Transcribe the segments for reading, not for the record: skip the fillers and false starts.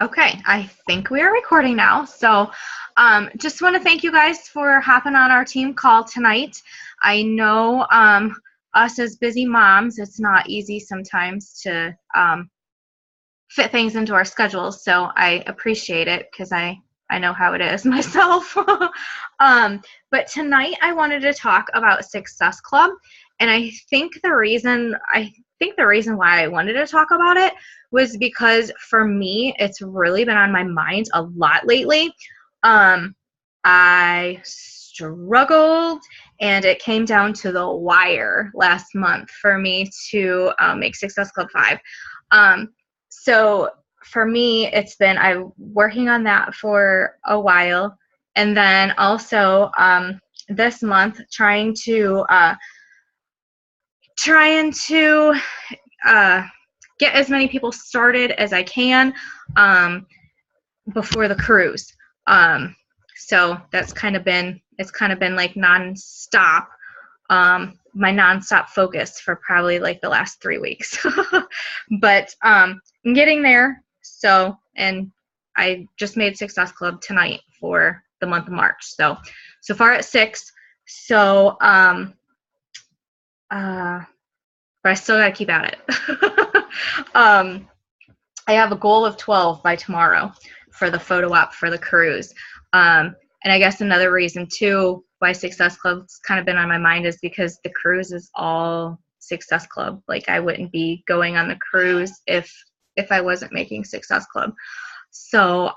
Okay, I think we are recording now. So, just want to thank you guys for hopping on our team call tonight. I know us as busy moms, it's not easy sometimes to fit things into our schedules. So I appreciate it because I know how it is myself. But tonight I wanted to talk about Success Club, and I think the reason why I wanted to talk about it was because for me it's really been on my mind a lot lately. I struggled, and it came down to the wire last month for me to make Success Club 5. So for me, I'm working on that for a while. And then also this month trying to uh, get as many people started as I can before the cruise. So it's kind of been like nonstop, my nonstop focus for probably like the last 3 weeks. But I'm getting there. And I just made Success Club tonight for the month of March. So far at 6. So, but I still got to keep at it. um, I have a goal of 12 by tomorrow for the photo op for the cruise. And I guess another reason too why Success Club's kind of been on my mind is because the cruise is all Success Club. Like I wouldn't be going on the cruise if I wasn't making Success Club. So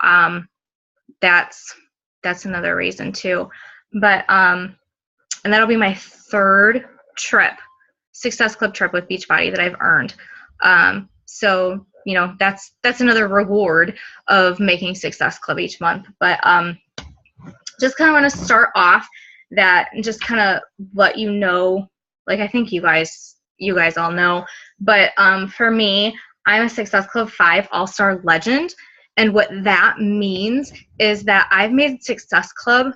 that's another reason too. But and that'll be my third Success Club trip with Beachbody that I've earned. So that's another reward of making Success Club each month. But just kind of want to start off that and just kind of let you know, like I think you guys all know, but for me, I'm a Success Club 5 All-Star Legend, and what that means is that I've made Success Club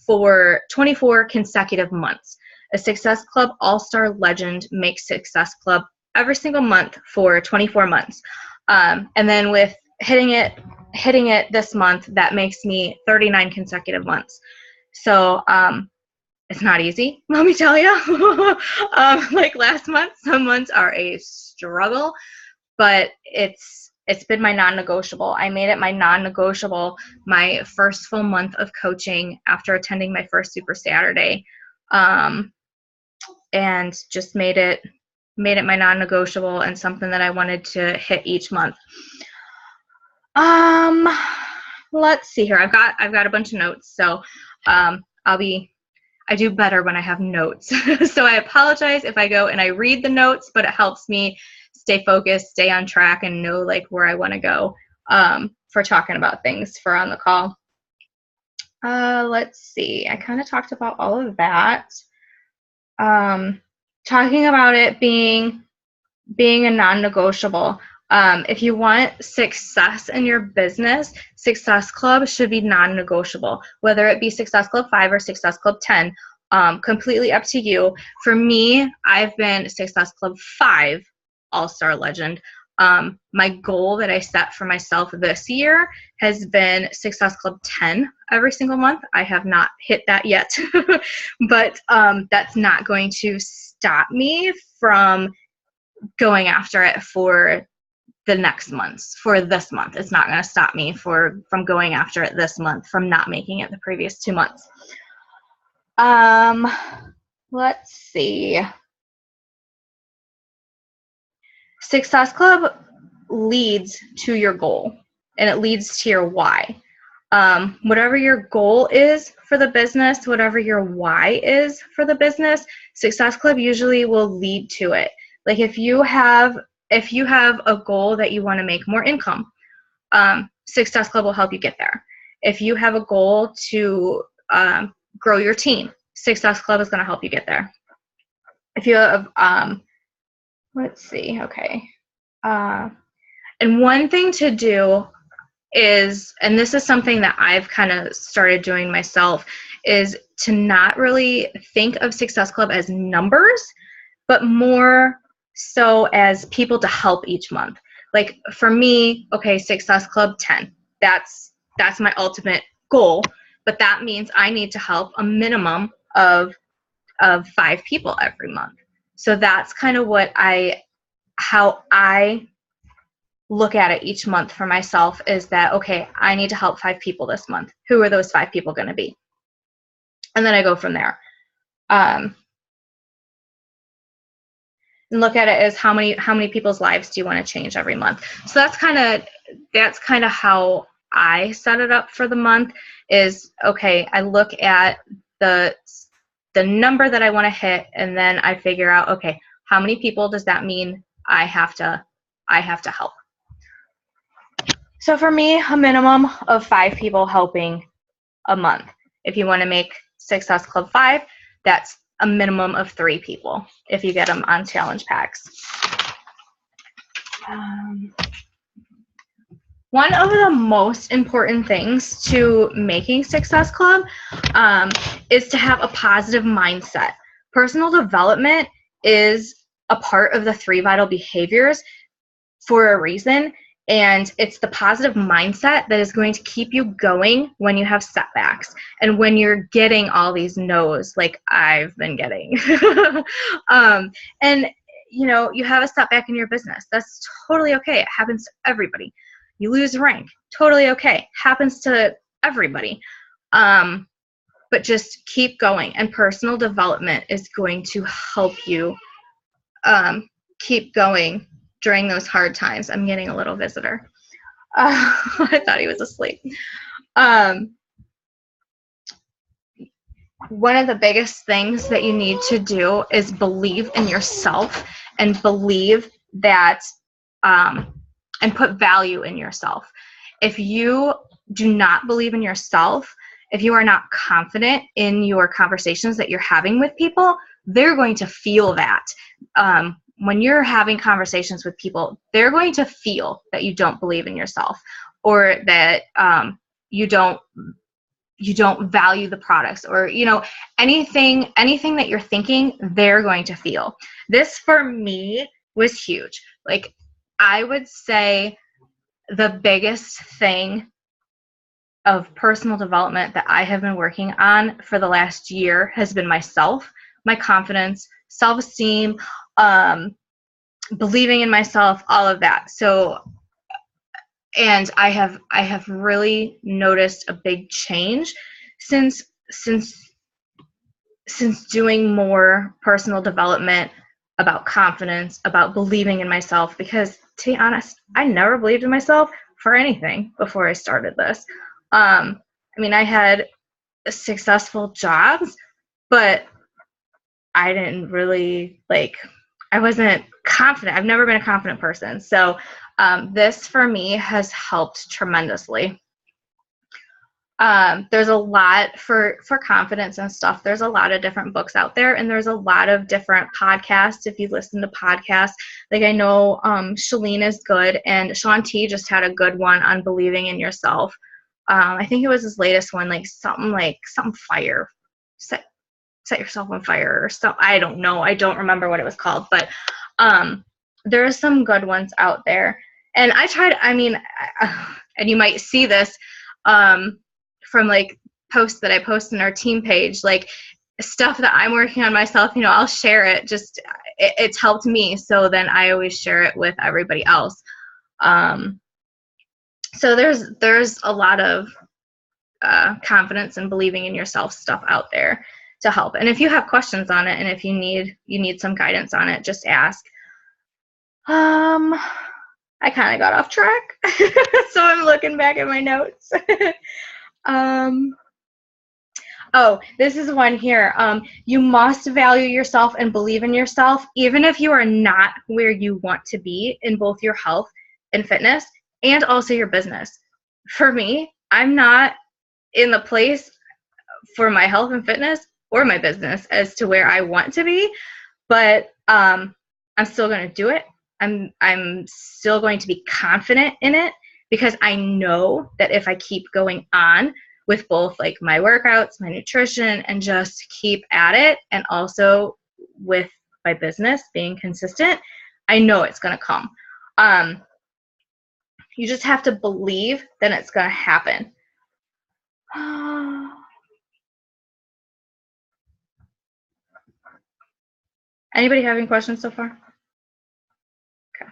for 24 consecutive months. A Success Club All-Star Legend makes Success Club every single month for 24 months. And then with hitting it this month, that makes me 39 consecutive months. So it's not easy, let me tell you. Like last month, some months are a struggle, but it's been my non-negotiable. I made it my non-negotiable my first full month of coaching after attending my first Super Saturday, and just made it my non-negotiable and something that I wanted to hit each month. Let's see here. I've got a bunch of notes, so I do better when I have notes. So I apologize if I go and I read the notes, but it helps me stay focused, stay on track, and know like where I want to go for talking about things for on the call. Let's see. I kind of talked about all of that. Talking about it being a non-negotiable. If you want success in your business, Success Club should be non-negotiable, whether it be Success Club 5 or Success Club 10, completely up to you. For me, I've been Success Club 5 All-Star Legend. My goal that I set for myself this year has been Success Club 10 every single month. I have not hit that yet, but that's not going to stop me from going after it for the next months, for this month. It's not going to stop me from going after it this month from not making it the previous 2 months. Let's see. Success Club leads to your goal, and it leads to your why. Whatever your goal is for the business, whatever your why is for the business, Success Club usually will lead to it. Like if you have a goal that you want to make more income, Success Club will help you get there. If you have a goal to grow your team, Success Club is going to help you get there. If you have, let's see, okay. And one thing to do is, and this is something that I've kind of started doing myself, is to not really think of Success Club as numbers, but more so as people to help each month. Like for me, okay, Success Club 10. That's my ultimate goal, but that means I need to help a minimum of 5 people every month. So that's kind of how I look at it each month for myself, is that, okay, I need to help 5 people this month. Who are those 5 people going to be? And then I go from there. And look at it as how many people's lives do you want to change every month. So that's kind of how I set it up for the month. Is, okay, I look at the number that I want to hit, and then I figure out, okay, how many people does that mean I have to help? So for me, a minimum of 5 people helping a month. If you want to make Success Club 5, that's a minimum of 3 people if you get them on challenge packs. One of the most important things to making Success Club is to have a positive mindset. Personal development is a part of the 3 vital behaviors for a reason, and it's the positive mindset that is going to keep you going when you have setbacks and when you're getting all these no's like I've been getting. And you have a setback in your business. That's totally okay. It happens to everybody. You lose rank. Totally okay. Happens to everybody. But just keep going. And personal development is going to help you keep going during those hard times. I'm getting a little visitor. I thought he was asleep. One of the biggest things that you need to do is believe in yourself, and believe that, and put value in yourself. If you do not believe in yourself, if you are not confident in your conversations that you're having with people, they're going to feel that. When you're having conversations with people, they're going to feel that you don't believe in yourself, or that you don't value the products, or anything that you're thinking, they're going to feel. This for me was huge. Like, I would say the biggest thing of personal development that I have been working on for the last year has been myself, my confidence, self-esteem, believing in myself, all of that. So, and I have really noticed a big change since doing more personal development about confidence, about believing in myself, because to be honest, I never believed in myself for anything before I started this. I mean, I had successful jobs, but I didn't really, I wasn't confident. I've never been a confident person. So this for me has helped tremendously. There's a lot for confidence and stuff. There's a lot of different books out there, and there's a lot of different podcasts. If you listen to podcasts, like I know Shalene is good, and Shaun T just had a good one on believing in yourself. I think it was his latest one, something fire, set yourself on fire or stuff. I don't know. I don't remember what it was called, but there are some good ones out there. And I tried, and you might see this from posts that I post in our team page, stuff that I'm working on myself, I'll share it. Just, it's helped me. So then I always share it with everybody else. So there's a lot of confidence and believing in yourself stuff out there to help. And if you have questions on it, and if you need some guidance on it, just ask. I kind of got off track, so I'm looking back at my notes. Oh, this is one here. You must value yourself and believe in yourself, even if you are not where you want to be in both your health and fitness, and also your business. For me, I'm not in the place for my health and fitness or my business as to where I want to be, but I'm still going to do it. I'm still going to be confident in it, because I know that if I keep going on with both my workouts, my nutrition, and just keep at it, and also with my business being consistent, I know it's going to come. You just have to believe that it's going to happen. Anybody have any questions so far? Okay.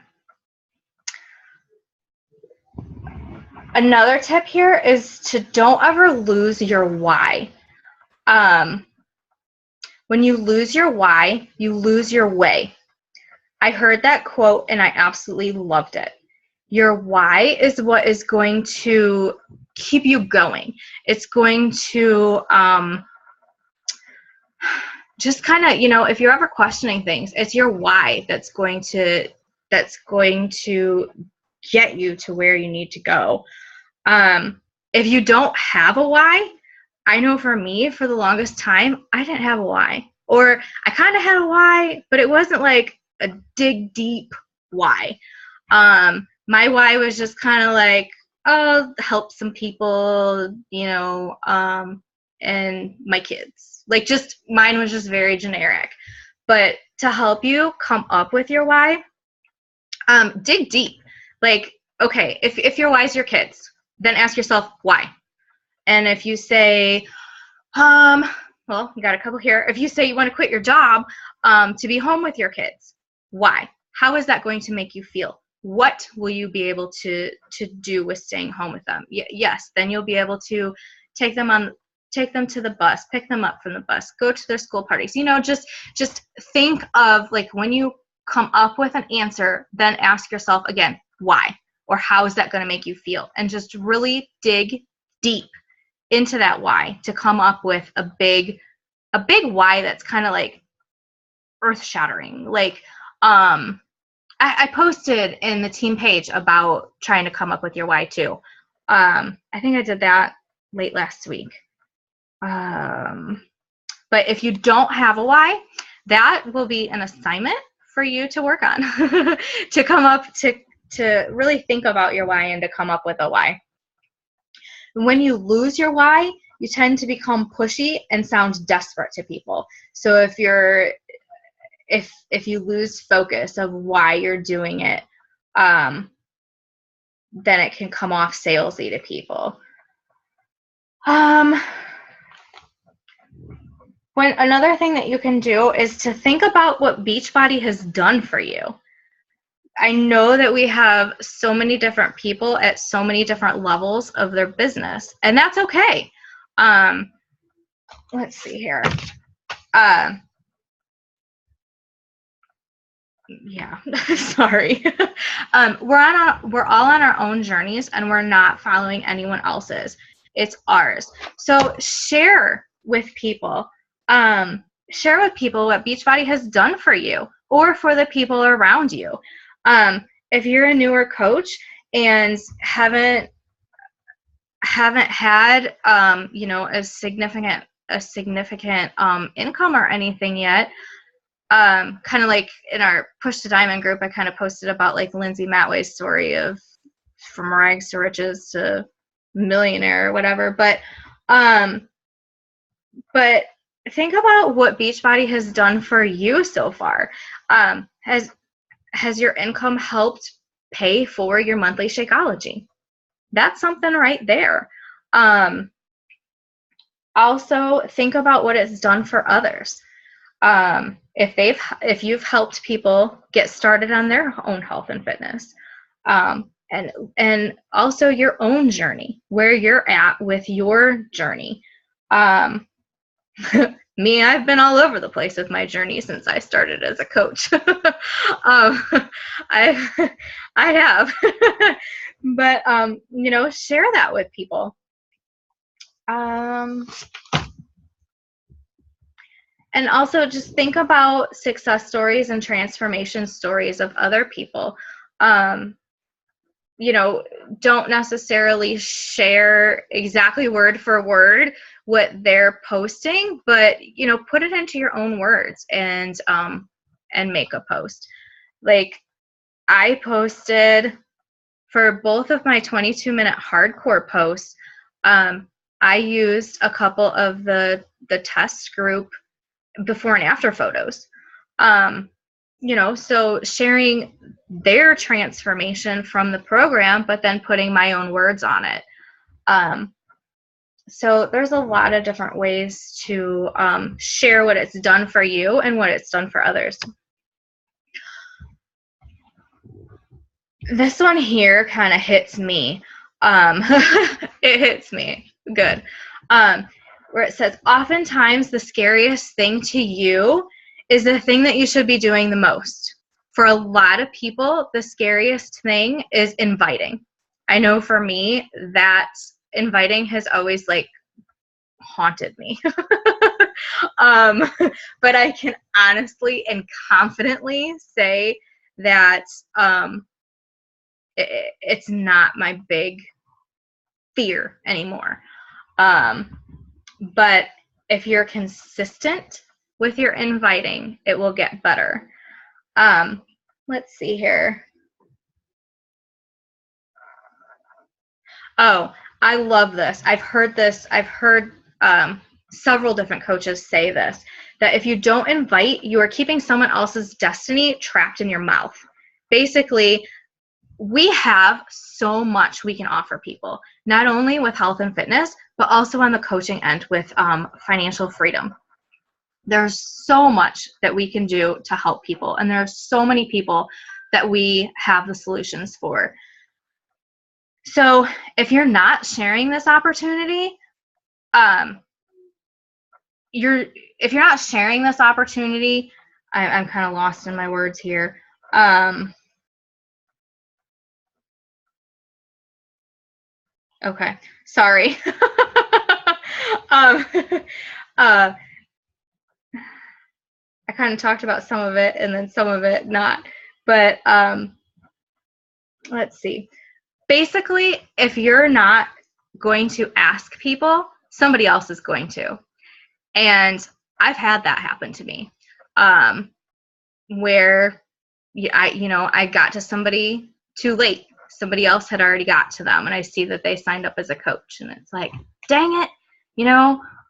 Another tip here is to don't ever lose your why. When you lose your why, you lose your way. I heard that quote and I absolutely loved it. Your why is what is going to keep you going. It's going to just kind of, if you're ever questioning things, it's your why that's going to get you to where you need to go. If you don't have a why, I know for me, for the longest time, I didn't have a why. Or I kind of had a why, but it wasn't like a dig deep why. My why was just kind of like, oh, help some people, and my kids. Like, just mine was just very generic. But to help you come up with your why, dig deep. Like, okay, if your why is your kids, then ask yourself why. And if you say, well, you got a couple here. If you say you want to quit your job to be home with your kids, why? How is that going to make you feel? What will you be able to do with staying home with them? Yes, then you'll be able to take them to the bus, pick them up from the bus, go to their school parties. Just think of, like, when you come up with an answer, then ask yourself again, why? Or how is that going to make you feel? And just really dig deep into that why to come up with a big why that's kind of like earth-shattering. Like, I posted in the team page about trying to come up with your why too. I think I did that late last week. But if you don't have a why, that will be an assignment for you to work on to come up to really think about your why and to come up with a why. When you lose your why, you tend to become pushy and sound desperate to people. So if you lose focus of why you're doing it, then it can come off salesy to people. When another thing that you can do is to think about what Beachbody has done for you. I know that we have so many different people at so many different levels of their business, and that's okay. Let's see here. Yeah, sorry. We're all on our own journeys, and we're not following anyone else's. It's ours. So share with people. Share with people what Beachbody has done for you or for the people around you. If you're a newer coach and haven't had a significant income or anything yet, kind of like in our Push to Diamond group, I kind of posted about like Lindsay Matway's story of from rags to riches to millionaire or whatever. But think about what Beachbody has done for you so far. Has your income helped pay for your monthly Shakeology? That's something right there. Also, think about what it's done for others. If you've helped people get started on their own health and fitness, and also your own journey, where you're at with your journey. Me, I've been all over the place with my journey since I started as a coach. I have, but share that with people. And also just think about success stories and transformation stories of other people. Don't necessarily share exactly word for word what they're posting, but, put it into your own words and make a post. Like, I posted for both of my 22-minute hardcore posts, I used a couple of the test group before and after photos. so sharing their transformation from the program, but then putting my own words on it. So there's a lot of different ways to share what it's done for you and what it's done for others. This one here kind of hits me. It hits me good. Where it says, oftentimes the scariest thing to you is the thing that you should be doing the most. For a lot of people, the scariest thing is inviting. I know for me that inviting has always like haunted me. But I can honestly and confidently say that it's not my big fear anymore. But if you're consistent with your inviting, it will get better. Let's see here. Oh, I love this. I've heard several different coaches say this, that if you don't invite, you are keeping someone else's destiny trapped in your mouth. Basically, we have so much we can offer people, not only with health and fitness, but also on the coaching end with financial freedom. There's so much that we can do to help people, and there are so many people that we have the solutions for. So if you're not sharing this opportunity, if you're not sharing this opportunity, I'm kind of lost in my words here. Okay, sorry. I kind of talked about some of it and then some of it not. But let's see. Basically, if you're not going to ask people, somebody else is going to. And I've had that happen to me, where I got to somebody too late. Somebody else had already got to them, and I see that they signed up as a coach, and it's like, dang it,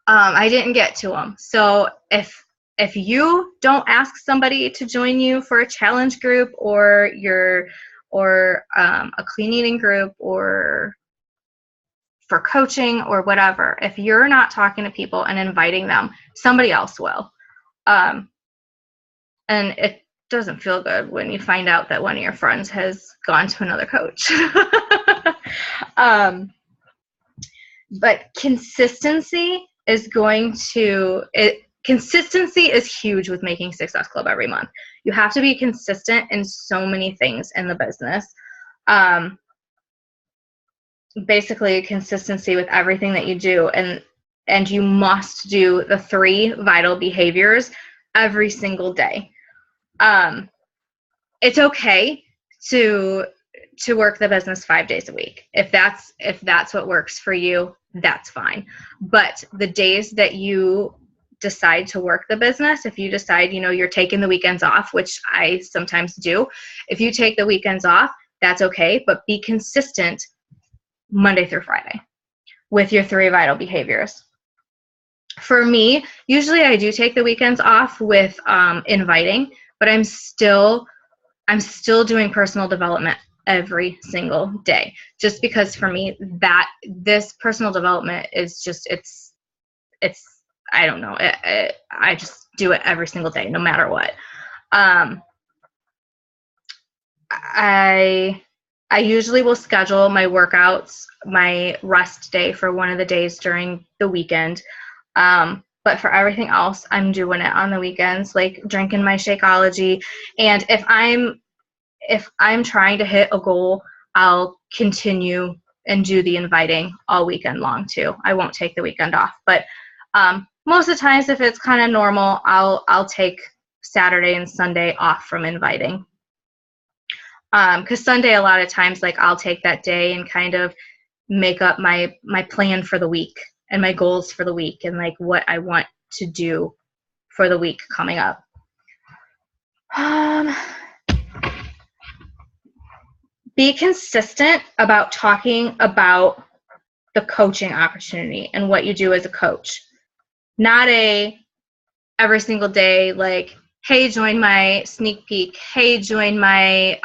I didn't get to them. So if you don't ask somebody to join you for a challenge group or a clean eating group or for coaching or whatever, if you're not talking to people and inviting them, somebody else will. And it doesn't feel good when you find out that one of your friends has gone to another coach. But consistency is huge with making Success Club every month. You have to be consistent in so many things in the business. Basically, consistency with everything that you do, and you must do the 3 vital behaviors every single day. It's okay to work the business 5 days a week. If that's what works for you, that's fine. But the days that you decide to work the business, if you decide, you're taking the weekends off, which I sometimes do, if you take the weekends off, that's okay, but be consistent Monday through Friday with your 3 vital behaviors. For me, usually I do take the weekends off with inviting, but I'm still doing personal development every single day, just because for me that this personal development is just it's I don't know, I just do it every single day, no matter what. I usually will schedule my workouts, my rest day for one of the days during the weekend. But for everything else, I'm doing it on the weekends, like drinking my Shakeology. And if I'm trying to hit a goal, I'll continue and do the inviting all weekend long too. I won't take the weekend off. But most of the times, if it's kind of normal, I'll take Saturday and Sunday off from inviting. Because Sunday, a lot of times, like I'll take that day and kind of make up my plan for the week and my goals for the week and like what I want to do for the week coming up. Be consistent about talking about the coaching opportunity and what you do as a coach. Not every single day, like, hey, join my sneak peek. Hey, join my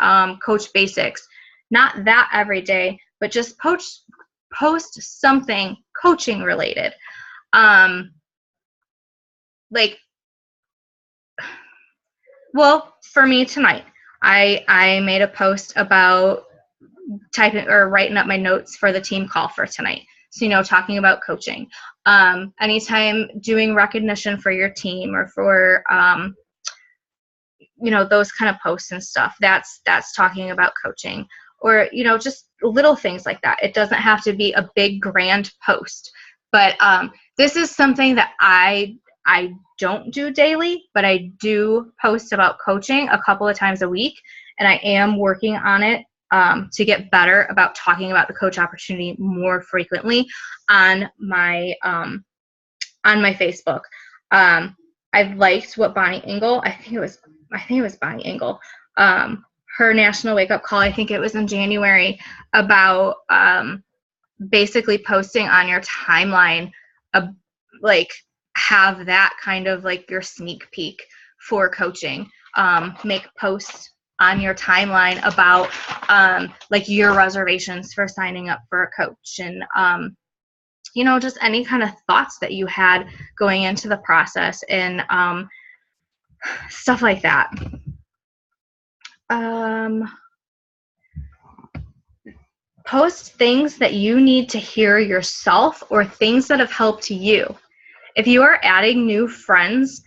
coach basics. Not that every day, but just post something coaching related. Like, well, for me tonight, I made a post about typing or writing up my notes for the team call for tonight. So, talking about coaching. Anytime doing recognition for your team or for, those kind of posts and stuff, that's talking about coaching. Or, just little things like that. It doesn't have to be a big grand post. But this is something that I don't do daily, but I do post about coaching a couple of times a week, and I am working on it to get better about talking about the coach opportunity more frequently on my Facebook. I've liked what Bonnie Engel, I think it was Bonnie Engel, her national wake up call, I think it was in January, about basically posting on your timeline, like have that kind of like your sneak peek for coaching. Make posts on your timeline about like your reservations for signing up for a coach, and just any kind of thoughts that you had going into the process, and stuff like that. Post things that you need to hear yourself or things that have helped you. If you are adding new friends,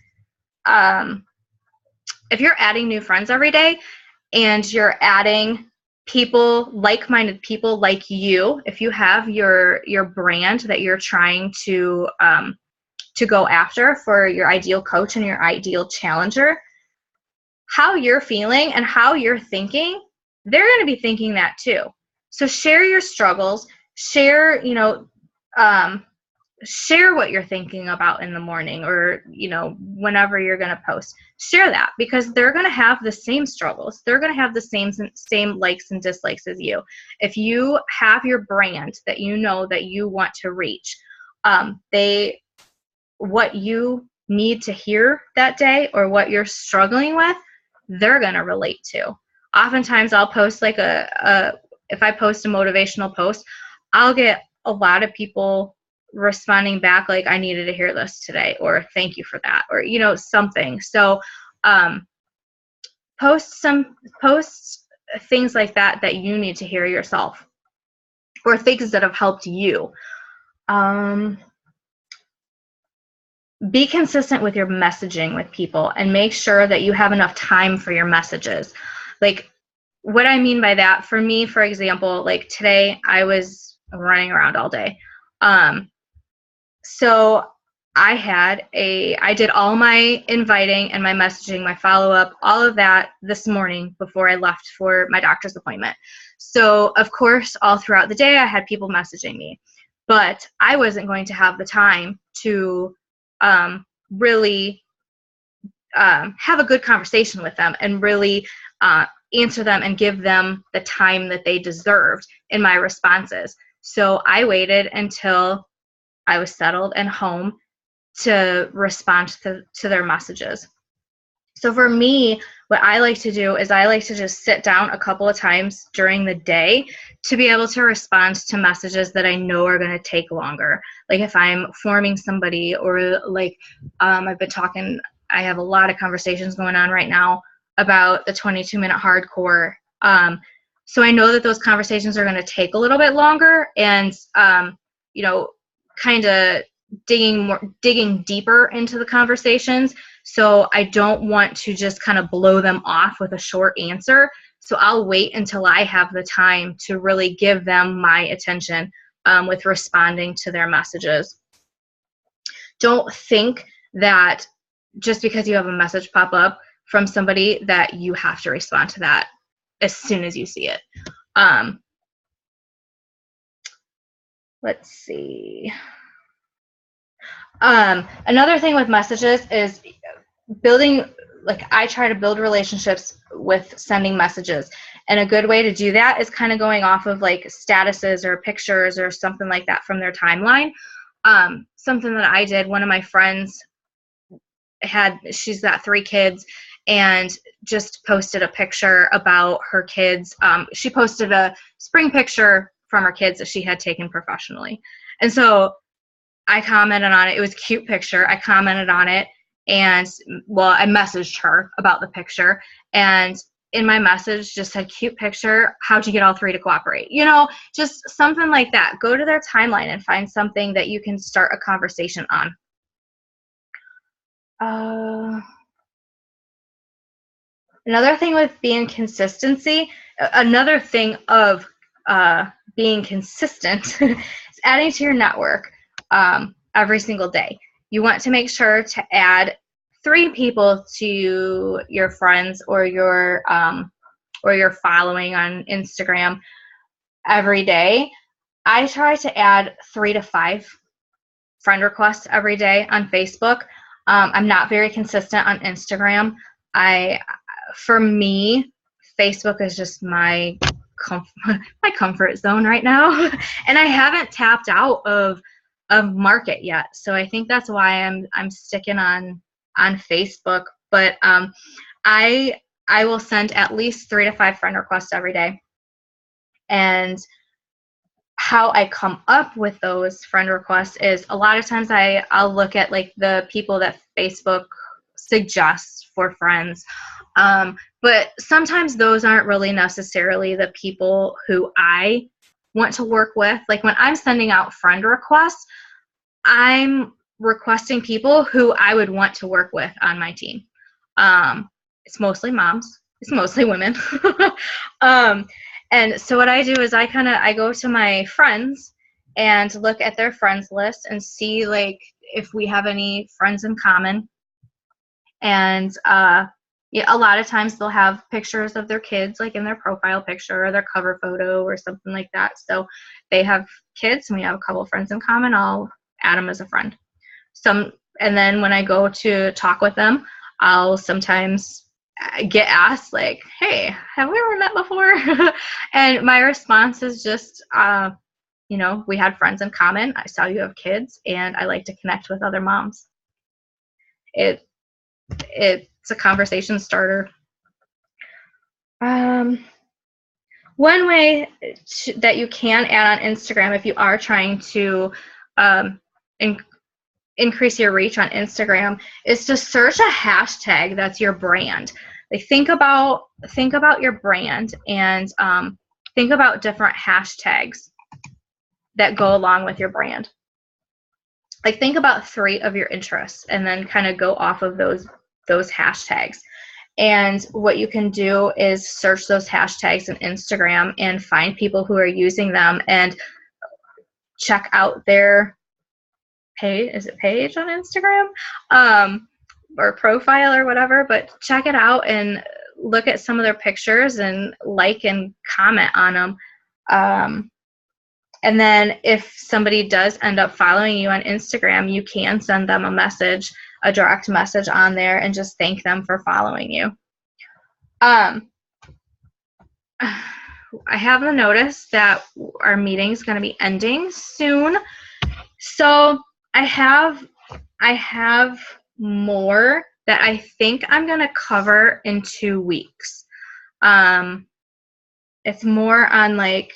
if you're adding new friends every day and you're adding people, like-minded people like you, if you have your brand that you're trying to go after for your ideal coach and your ideal challenger, how you're feeling and how you're thinking, they're going to be thinking that too. So share your struggles, share what you're thinking about in the morning, or whenever you're going to post. Share that, because they're going to have the same struggles. They're going to have the same likes and dislikes as you. If you have your brand that that you want to reach, what you need to hear that day or what you're struggling with, they're going to relate to. Oftentimes I'll post like if I post a motivational post, I'll get a lot of people responding back like, I needed to hear this today, or thank you for that, or something. So post things like that you need to hear yourself, or things that have helped you. Be consistent with your messaging with people, and make sure that you have enough time for your messages. Like, what I mean by that, for me, for example, like today I was running around all day. So I did all my inviting and my messaging, my follow-up, all of that this morning before I left for my doctor's appointment. So of course, all throughout the day, I had people messaging me, but I wasn't going to have the time to really have a good conversation with them and really answer them and give them the time that they deserved in my responses. So I waited until I was settled and home to respond to their messages. So for me, what I like to do is I like to just sit down a couple of times during the day to be able to respond to messages that I know are going to take longer. Like if I'm forming somebody, or like I have a lot of conversations going on right now about the 22-minute hardcore. So I know that those conversations are going to take a little bit longer, and kind of digging deeper into the conversations. So I don't want to just kind of blow them off with a short answer. So I'll wait until I have the time to really give them my attention with responding to their messages. Don't think that just because you have a message pop up from somebody that you have to respond to that as soon as you see it. Let's see. Another thing with messages is building, like I try to build relationships with sending messages. And a good way to do that is kind of going off of like statuses or pictures or something like that from their timeline. Something that I did, one of my friends she's got 3 kids, and just posted a picture about her kids. She posted a spring picture from her kids that she had taken professionally. And so I commented on it. It was a cute picture. I commented on it, and well, I messaged her about the picture, and in my message just said, cute picture, how'd you get all 3 to cooperate? You know, just something like that. Go to their timeline and find something that you can start a conversation on. Another thing with being consistency, another thing of being consistent is adding to your network every single day. You want to make sure to add 3 people to your friends or your following on Instagram every day. I try to add 3 to 5 friend requests every day on Facebook. I'm not very consistent on Instagram. For me, Facebook is just my comfort zone right now, and I haven't tapped out of market yet. So I think that's why I'm sticking on Facebook. But I will send at least 3 to 5 friend requests every day, and how I come up with those friend requests is a lot of times I'll look at like the people that Facebook suggests for friends. But sometimes those aren't really necessarily the people who I want to work with. Like when I'm sending out friend requests, I'm requesting people who I would want to work with on my team. It's mostly moms. It's mostly women. And so what I do is I go to my friends and look at their friends list and see like if we have any friends in common. And yeah, a lot of times they'll have pictures of their kids like in their profile picture or their cover photo or something like that. So they have kids and we have a couple friends in common. I'll add them as a friend. And then when I go to talk with them, I'll sometimes get asked like, hey, have we ever met before? And my response is just, you know, we had friends in common. I saw you have kids and I like to connect with other moms. It's a conversation starter. One way that you can add on Instagram if you are trying to increase your reach on Instagram is to search a hashtag that's your brand. Like think about your brand and think about different hashtags that go along with your brand. Like think about 3 of your interests and then kind of go off of those hashtags. And what you can do is search those hashtags in Instagram and find people who are using them and check out their page. Is it page on Instagram? Or profile or whatever, but check it out and look at some of their pictures and like and comment on them. And then if somebody does end up following you on Instagram, you can send them a direct message on there and just thank them for following you. I have the notice that our meeting is going to be ending soon. So I have more that I think I'm going to cover in 2 weeks. It's more on like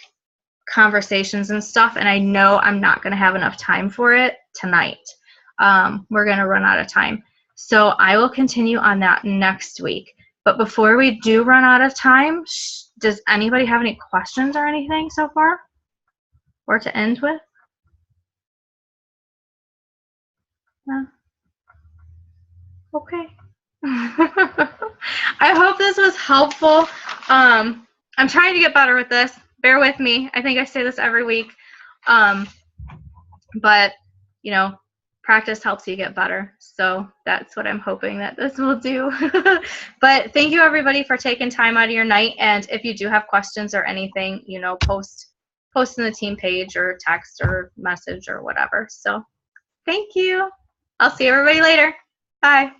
conversations and stuff, and I know I'm not going to have enough time for it tonight. We're going to run out of time. So I will continue on that next week. But before we do run out of time, does anybody have any questions or anything so far? Or to end with? No? Okay. I hope this was helpful. I'm trying to get better with this. Bear with me. I think I say this every week. But, you know, practice helps you get better. So that's what I'm hoping that this will do. But thank you, everybody, for taking time out of your night. And if you do have questions or anything, you know, post in the team page or text or message or whatever. So thank you. I'll see everybody later. Bye.